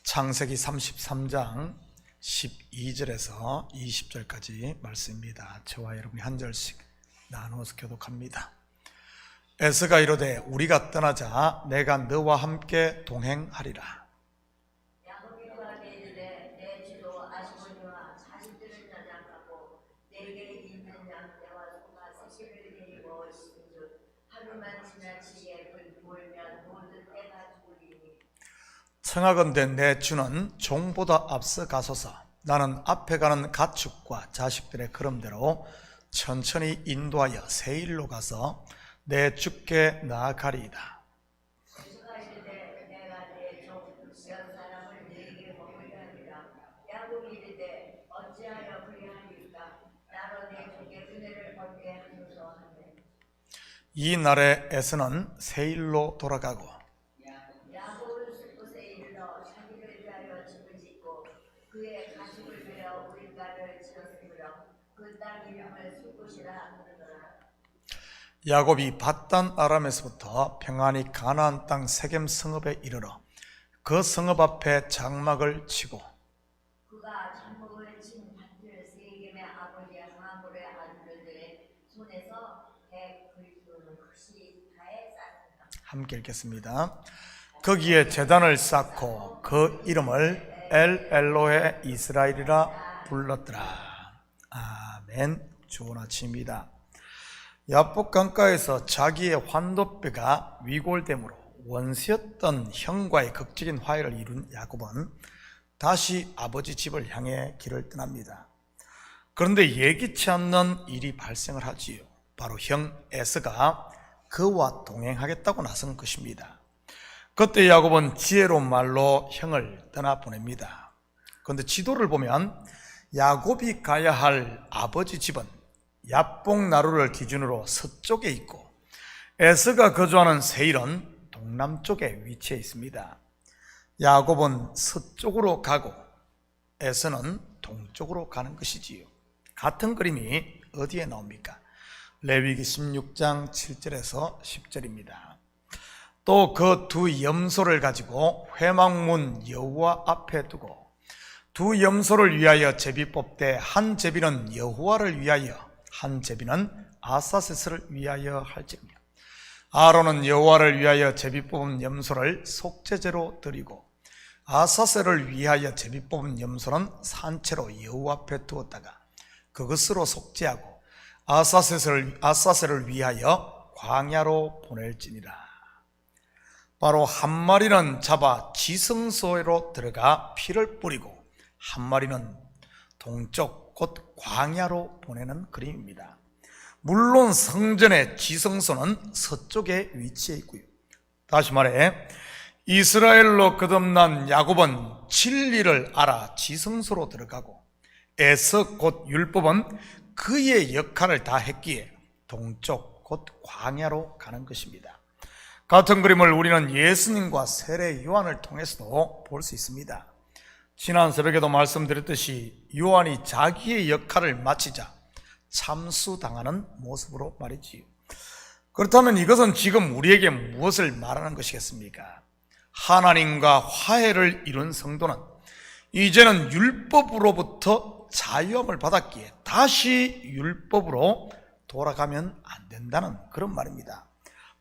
창세기 33장 12절에서 20절까지 말씀입니다. 저와 여러분이 한 절씩 나누어서 교독합니다. 에서가 이르되 우리가 떠나자 내가 너와 함께 동행하리라. 야곱이 그에게 이르되 내 주로 아시모니와 자식들을 나장하고 내게 있는 양떼와 소가 새끼를 데리고 있은즉 하루만 지나치게 불면 모든 때가 죽으리니 청하건대 내 주는 종보다 앞서 가소서. 나는 앞에 가는 가축과 자식들의 걸음대로 천천히 인도하여 세일로 가서 내 주께 나아가리이다. 에서가 이르되 내가 내 종 몇 사람을 내게 먹으려 하리라. 야곱이 이르되 어찌하여 그리하리까 나로 내 종의 은혜를 얻게 하소서 하매 이 날에 에서는 세일로 돌아가고 야곱은 숲곳에 이르러 자기를 위하여 집을 짓고 그의 가축을 베어 우리가를 지었으므로 그 땅 이름을 숲곳이라 부르더라. 야곱이 밧단 아람에서부터 평안히 가나안 땅 세겜 성읍에 이르러 그 성읍 앞에 장막을 치고 그가 장목을 친 밭을 세겜의 아버지 하모르의 아들들의 손에서 100 크시다에 쌓았다. 함께 읽겠습니다. 거기에 제단을 쌓고 그 이름을 엘 엘로헤 이스라엘이라 불렀더라. 아멘. 좋은 아침입니다. 야복 강가에서 자기의 환도뼈가 위골됨으로 원수였던 형과의 극적인 화해를 이룬 야곱은 다시 아버지 집을 향해 길을 떠납니다. 그런데 예기치 않는 일이 발생을 하지요. 바로 형 에서가 그와 동행하겠다고 나선 것입니다. 그때 야곱은 지혜로운 말로 형을 떠나보냅니다. 그런데 지도를 보면 야곱이 가야 할 아버지 집은 야복나루를 기준으로 서쪽에 있고 에서가 거주하는 세일은 동남쪽에 위치해 있습니다. 야곱은 서쪽으로 가고 에서는 동쪽으로 가는 것이지요. 같은 그림이 어디에 나옵니까? 레위기 16장 7절에서 10절입니다. 또 그 두 염소를 가지고 회막문 여호와 앞에 두고 두 염소를 위하여 제비 뽑되 한 제비는 여호와를 위하여 한 제비는 아사세스를 위하여 할지니라. 아론은 여호와를 위하여 제비 뽑은 염소를 속죄제로 드리고 아사세를 위하여 제비 뽑은 염소는 산채로 여호와 앞에 두었다가 그것으로 속죄하고 아사세를 위하여 광야로 보낼지니라. 바로 한 마리는 잡아 지성소로 들어가 피를 뿌리고 한 마리는 동쪽 곧 광야로 보내는 그림입니다. 물론 성전의 지성소는 서쪽에 위치해 있고요. 다시 말해 이스라엘로 거듭난 야곱은 진리를 알아 지성소로 들어가고 에서 곧 율법은 그의 역할을 다 했기에 동쪽 곧 광야로 가는 것입니다. 같은 그림을 우리는 예수님과 세례 요한을 통해서도 볼 수 있습니다. 지난 새벽에도 말씀드렸듯이 요한이 자기의 역할을 마치자 참수당하는 모습으로 말이지요. 그렇다면 이것은 지금 우리에게 무엇을 말하는 것이겠습니까? 하나님과 화해를 이룬 성도는 이제는 율법으로부터 자유함을 받았기에 다시 율법으로 돌아가면 안 된다는 그런 말입니다.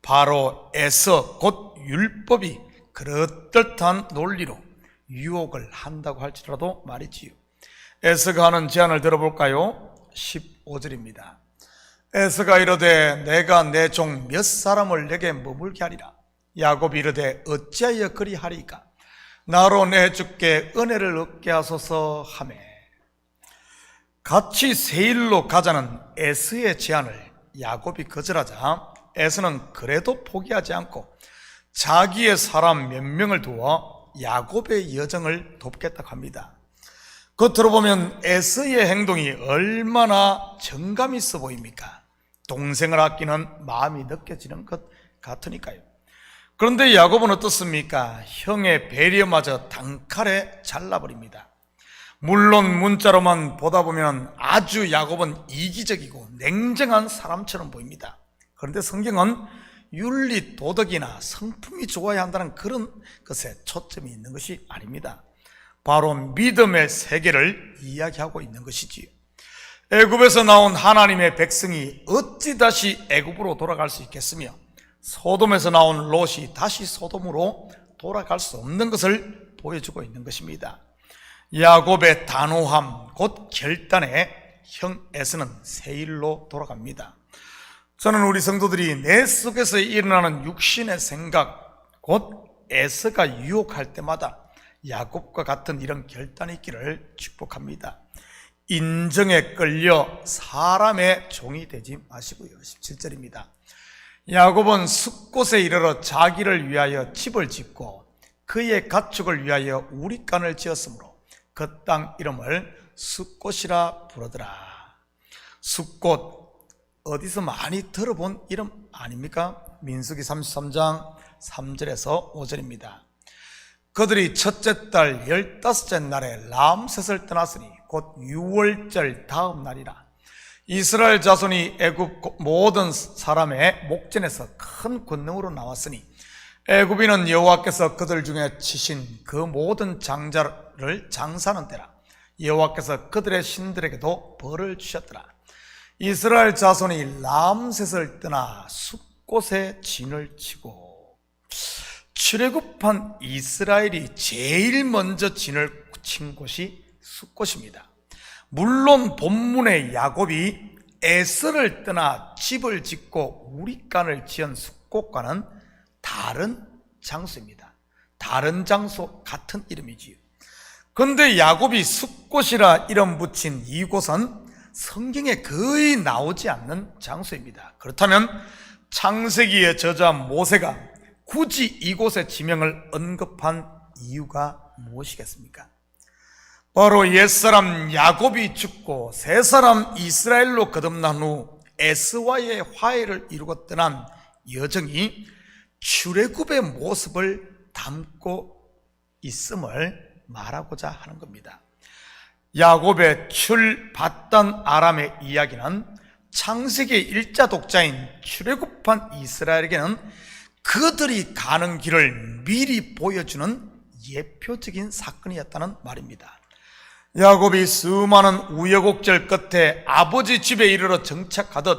바로 에서 곧 율법이 그럴듯한 논리로 유혹을 한다고 할지라도 말이지요. 에서가 하는 제안을 들어볼까요? 15절입니다. 에서가 이르되 내가 내 종 몇 사람을 내게 머물게 하리라. 야곱이 이르되 어찌하여 그리하리까? 나로 내 주께 은혜를 얻게 하소서 하매 같이 세일로 가자는 에서의 제안을 야곱이 거절하자 에서는 그래도 포기하지 않고 자기의 사람 몇 명을 두어 야곱의 여정을 돕겠다고 합니다. 겉으로 보면 에서의 행동이 얼마나 정감 있어 보입니까? 동생을 아끼는 마음이 느껴지는 것 같으니까요. 그런데 야곱은 어떻습니까? 형의 배려마저 단칼에 잘라버립니다. 물론 문자로만 보다 보면 아주 야곱은 이기적이고 냉정한 사람처럼 보입니다. 그런데 성경은 윤리, 도덕이나 성품이 좋아야 한다는 그런 것에 초점이 있는 것이 아닙니다. 바로 믿음의 세계를 이야기하고 있는 것이지요. 애굽에서 나온 하나님의 백성이 어찌 다시 애굽으로 돌아갈 수 있겠으며, 소돔에서 나온 롯이 다시 소돔으로 돌아갈 수 없는 것을 보여주고 있는 것입니다. 야곱의 단호함, 곧 결단에 형 에서는 세일로 돌아갑니다. 저는 우리 성도들이 내 속에서 일어나는 육신의 생각, 곧 에서가 유혹할 때마다 야곱과 같은 이런 결단이 있기를 축복합니다. 인정에 끌려 사람의 종이 되지 마시고요. 17절입니다. 야곱은 숫곳에 이르러 자기를 위하여 집을 짓고 그의 가축을 위하여 우리간을 지었으므로 그 땅 이름을 숫곳이라 부르더라. 숫곳, 어디서 많이 들어본 이름 아닙니까? 민수기 33장 3절에서 5절입니다. 그들이 첫째 달 15째 날에 람셋을 떠났으니 곧 6월절 다음 날이라. 이스라엘 자손이 애굽 모든 사람의 목전에서 큰 권능으로 나왔으니 애굽인은 여호와께서 그들 중에 치신 그 모든 장자를 장사하는 때라. 여호와께서 그들의 신들에게도 벌을 주셨더라. 이스라엘 자손이 람셋을 떠나 숫곳에 진을 치고, 출애굽한 이스라엘이 제일 먼저 진을 친 곳이 숫곳입니다. 물론 본문의 야곱이 에서를 떠나 집을 짓고 우리간을 지은 숫곳과는 다른 장소입니다. 다른 장소, 같은 이름이지요. 그런데 야곱이 숫곳이라 이름 붙인 이곳은 성경에 거의 나오지 않는 장소입니다. 그렇다면 창세기의 저자 모세가 굳이 이곳의 지명을 언급한 이유가 무엇이겠습니까? 바로 옛사람 야곱이 죽고 새사람 이스라엘로 거듭난 후 에스와의 화해를 이루고 떠난 여정이 출애굽의 모습을 담고 있음을 말하고자 하는 겁니다. 야곱의 출바단 아람의 이야기는 창세기 1자 독자인 출애굽한 이스라엘에게는 그들이 가는 길을 미리 보여주는 예표적인 사건이었다는 말입니다. 야곱이 수많은 우여곡절 끝에 아버지 집에 이르러 정착하듯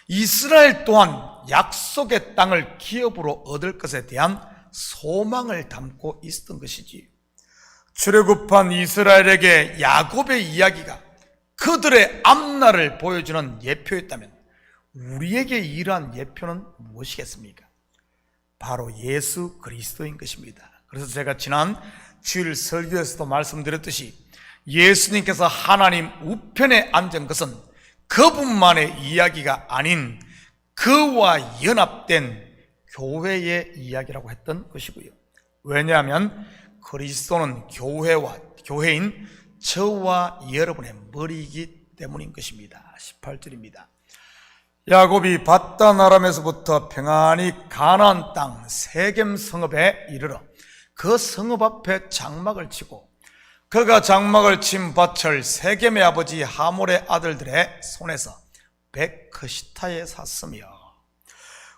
이스라엘 또한 약속의 땅을 기업으로 얻을 것에 대한 소망을 담고 있었던 것이지. 출애굽한 이스라엘에게 야곱의 이야기가 그들의 앞날을 보여주는 예표였다면 우리에게 이러한 예표는 무엇이겠습니까? 바로 예수 그리스도인 것입니다. 그래서 제가 지난 주일 설교에서도 말씀드렸듯이 예수님께서 하나님 우편에 앉은 것은 그분만의 이야기가 아닌 그와 연합된 교회의 이야기라고 했던 것이고요. 왜냐하면 그리스도는 교회인 저와 여러분의 머리이기 때문인 것입니다. 18절입니다. 야곱이 바단 아람에서부터 평안히 가나안 땅 세겜 성읍에 이르러 그 성읍 앞에 장막을 치고 그가 장막을 친 밭을 세겜의 아버지 하몰의 아들들의 손에서 백크시타에 샀으며,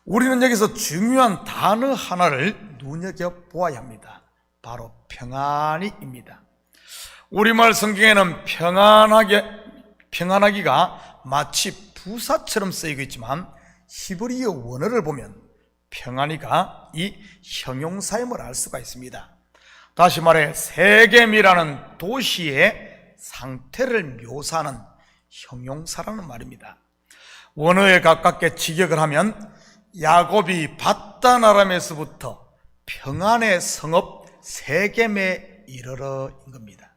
우리는 여기서 중요한 단어 하나를 눈여겨보아야 합니다. 바로 평안히입니다. 우리말 성경에는 평안하기가 마치 부사처럼 쓰이고 있지만 히브리어 원어를 보면 평안히가 이 형용사임을 알 수가 있습니다. 다시 말해 세겜이라는 도시의 상태를 묘사하는 형용사라는 말입니다. 원어에 가깝게 직역을 하면 야곱이 바단 아람에서부터 평안의 성읍 세겜에 이르러인 겁니다.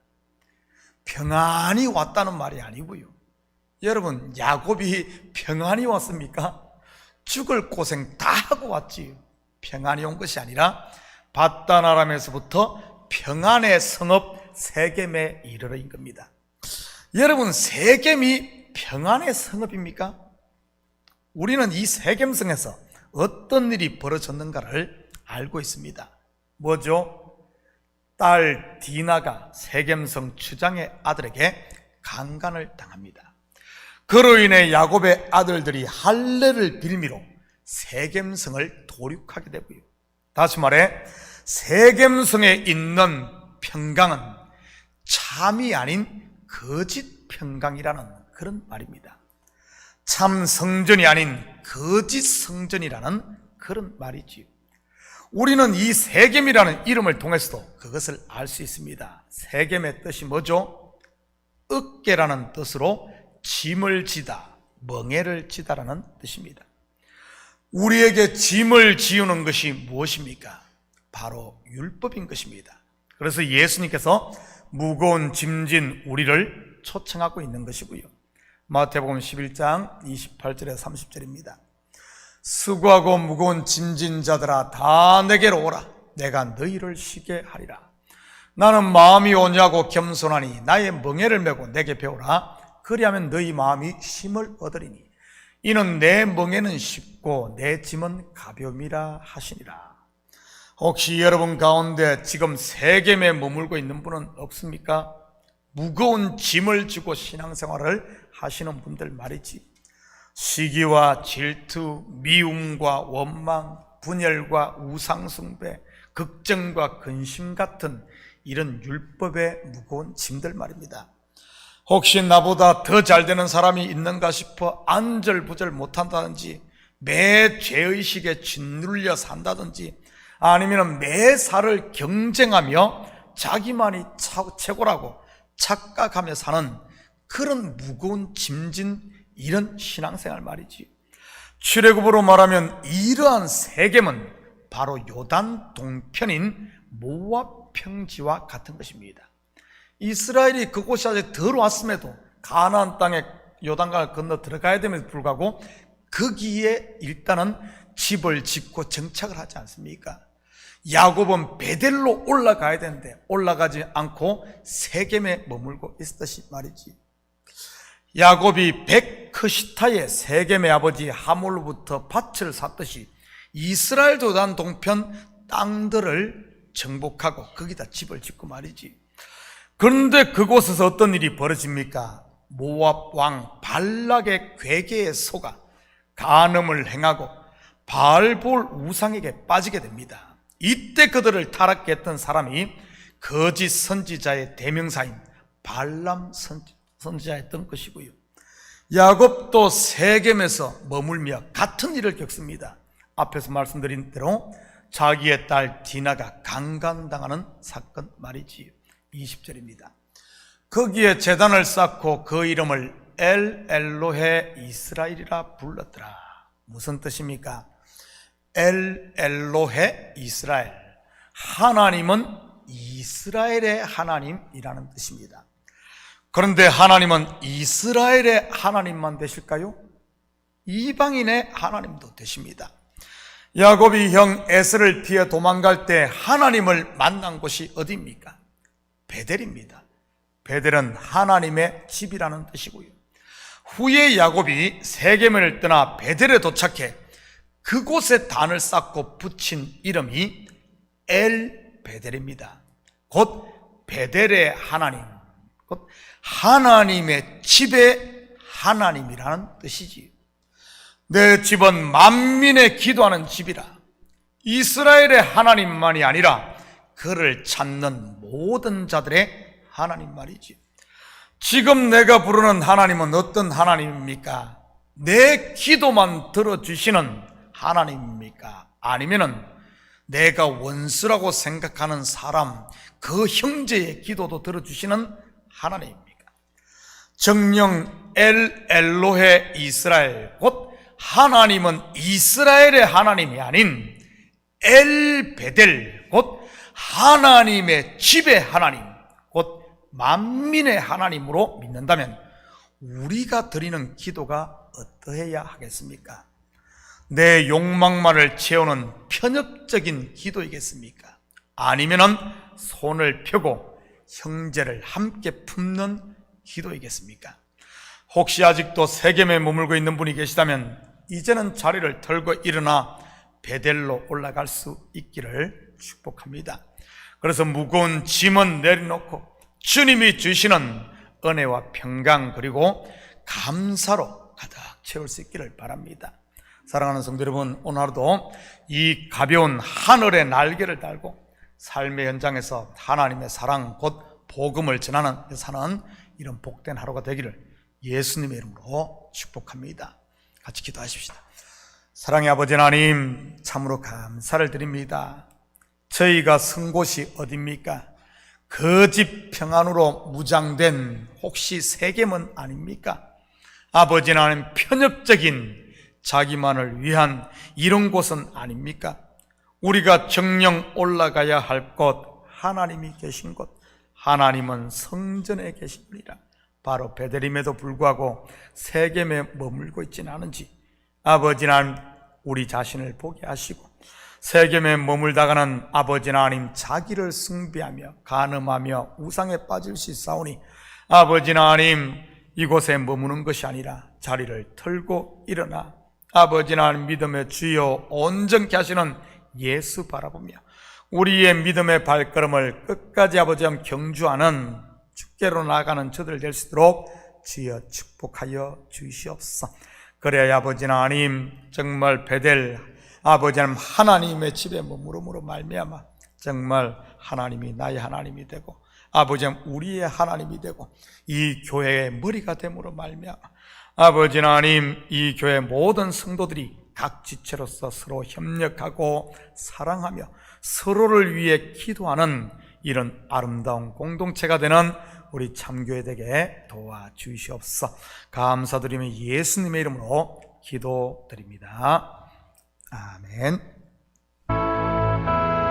평안히 왔다는 말이 아니고요. 여러분, 야곱이 평안히 왔습니까? 죽을 고생 다 하고 왔지요. 평안히 온 것이 아니라 바단 아람에서부터 평안의 성읍 세겜에 이르러인 겁니다. 여러분, 세겜이 평안의 성읍입니까? 우리는 이 세겜성에서 어떤 일이 벌어졌는가를 알고 있습니다. 뭐죠? 딸 디나가 세겜성 추장의 아들에게 강간을 당합니다. 그로 인해 야곱의 아들들이 할례를 빌미로 세겜성을 도륙하게 되고요. 다시 말해 세겜성에 있는 평강은 참이 아닌 거짓 평강이라는 그런 말입니다. 참 성전이 아닌 거짓 성전이라는 그런 말이지요. 우리는 이 세겜이라는 이름을 통해서도 그것을 알 수 있습니다. 세겜의 뜻이 뭐죠? 어깨라는 뜻으로 짐을 지다, 멍에를 지다라는 뜻입니다. 우리에게 짐을 지우는 것이 무엇입니까? 바로 율법인 것입니다. 그래서 예수님께서 무거운 짐진 우리를 초청하고 있는 것이고요. 마태복음 11장 28절에 30절입니다. 수고하고 무거운 짐진 자들아 다 내게로 오라. 내가 너희를 쉬게 하리라. 나는 마음이 온유하고 겸손하니 나의 멍에를 메고 내게 배우라. 그리하면 너희 마음이 쉼을 얻으리니 이는 내 멍에는 쉽고 내 짐은 가벼움이라 하시니라. 혹시 여러분 가운데 지금 세겜에 머물고 있는 분은 없습니까? 무거운 짐을 지고 신앙생활을 하시는 분들 말이지. 시기와 질투, 미움과 원망, 분열과 우상숭배, 걱정과 근심 같은 이런 율법의 무거운 짐들 말입니다. 혹시 나보다 더 잘 되는 사람이 있는가 싶어 안절부절 못한다든지 매 죄의식에 짓눌려 산다든지 아니면 매 살을 경쟁하며 자기만이 최고라고 착각하며 사는 그런 무거운 짐진 이런 신앙생활 말이지. 출애굽으로 말하면 이러한 세겜은 바로 요단 동편인 모압 평지와 같은 것입니다. 이스라엘이 그곳에 아직 들어왔음에도 가나안 땅에 요단강을 건너 들어가야 됨에도 불구하고 거기에 일단은 집을 짓고 정착을 하지 않습니까? 야곱은 베델로 올라가야 되는데 올라가지 않고 세겜에 머물고 있었듯이 말이지. 야곱이 백크시타의 세겜의 아버지 하몰로부터 밭을 샀듯이 이스라엘도 요단 동편 땅들을 정복하고 거기다 집을 짓고 말이지. 그런데 그곳에서 어떤 일이 벌어집니까? 모압 왕 발락의 괴계에 속아 간음을 행하고 바알볼 우상에게 빠지게 됩니다. 이때 그들을 타락케 했던 사람이 거짓 선지자의 대명사인 발람 선지자였던 것이고요. 야곱도 세겜에서 머물며 같은 일을 겪습니다. 앞에서 말씀드린 대로 자기의 딸 디나가 강간당하는 사건 말이지요. 20절입니다. 거기에 제단을 쌓고 그 이름을 엘 엘로헤 이스라엘이라 불렀더라. 무슨 뜻입니까? 엘 엘로헤 이스라엘, 하나님은 이스라엘의 하나님이라는 뜻입니다. 그런데 하나님은 이스라엘의 하나님만 되실까요? 이방인의 하나님도 되십니다. 야곱이 형 에서를 피해 도망갈 때 하나님을 만난 곳이 어디입니까? 베델입니다. 베델은 하나님의 집이라는 뜻이고요. 후에 야곱이 세겜을 떠나 베델에 도착해 그곳에 단을 쌓고 붙인 이름이 엘 베델입니다. 곧 베델의 하나님, 곧 하나님의 집의 하나님이라는 뜻이지. 내 집은 만민의 기도하는 집이라. 이스라엘의 하나님만이 아니라 그를 찾는 모든 자들의 하나님 말이지. 지금 내가 부르는 하나님은 어떤 하나님입니까? 내 기도만 들어주시는 하나님입니까? 아니면은 내가 원수라고 생각하는 사람, 그 형제의 기도도 들어주시는 하나님입니까? 정령 엘 엘로헤 이스라엘, 곧 하나님은 이스라엘의 하나님이 아닌 엘 베델, 곧 하나님의 집의 하나님, 곧 만민의 하나님으로 믿는다면 우리가 드리는 기도가 어떠해야 하겠습니까? 내 욕망만을 채우는 편협적인 기도이겠습니까? 아니면은 손을 펴고 형제를 함께 품는 기도이겠습니까? 혹시 아직도 세겜에 머물고 있는 분이 계시다면 이제는 자리를 털고 일어나 베델로 올라갈 수 있기를 축복합니다. 그래서 무거운 짐은 내려놓고 주님이 주시는 은혜와 평강 그리고 감사로 가득 채울 수 있기를 바랍니다. 사랑하는 성도 여러분, 오늘 하루도 이 가벼운 하늘의 날개를 달고 삶의 현장에서 하나님의 사랑 곧 복음을 전하는 사는 이런 복된 하루가 되기를 예수님의 이름으로 축복합니다. 같이 기도하십시다. 사랑의 아버지 하나님, 참으로 감사를 드립니다. 저희가 선 곳이 어디입니까? 그 집 평안으로 무장된 혹시 세겜은 아닙니까? 아버지 하나님, 편협적인 자기만을 위한 이런 곳은 아닙니까? 우리가 정령 올라가야 할 곳, 하나님이 계신 곳, 하나님은 성전에 계십니다. 바로 베들림에도 불구하고 세겜에 머물고 있지는 않은지 아버지 하나님, 우리 자신을 보게 하시고 세겜에 머물다가는 아버지 하나님 자기를 숭배하며 간음하며 우상에 빠질 수 있사오니 아버지 하나님, 이곳에 머무는 것이 아니라 자리를 털고 일어나 아버지 하나님 믿음의 주여 온전케 하시는 예수 바라보며 우리의 믿음의 발걸음을 끝까지 아버지 하나님 경주하는 주께로 나아가는 저들 될 수 있도록 주여 축복하여 주시옵소서. 그래야 아버지 하나님 정말 베델 아버지 하나님 하나님의 집에 머무름으로 말미암아 정말 하나님이 나의 하나님이 되고 아버지 하나님 우리의 하나님이 되고 이 교회의 머리가 됨으로 말미암아 아버지 하나님 이 교회 모든 성도들이 각 지체로서 서로 협력하고 사랑하며 서로를 위해 기도하는 이런 아름다운 공동체가 되는 우리 참교회 되게 도와주시옵소서. 감사드리며 예수님의 이름으로 기도드립니다. 아멘.